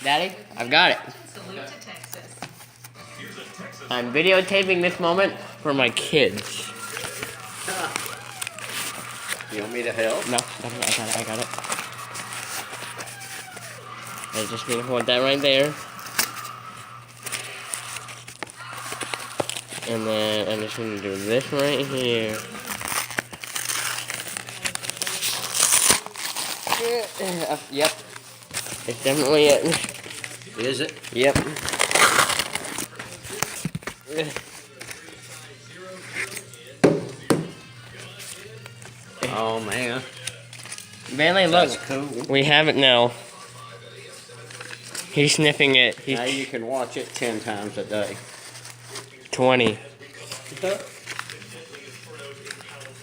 Daddy, I've got it. I'm videotaping this moment for my kids. You want me to help? No, I got it. I just need to hold that right there. And then I'm just going to do this right here. Yep. It's definitely it. Is it? Yep. Oh man. Bailey, look. That's cool. We have it now. He's sniffing it. Now you can watch it 10 times a day. 20.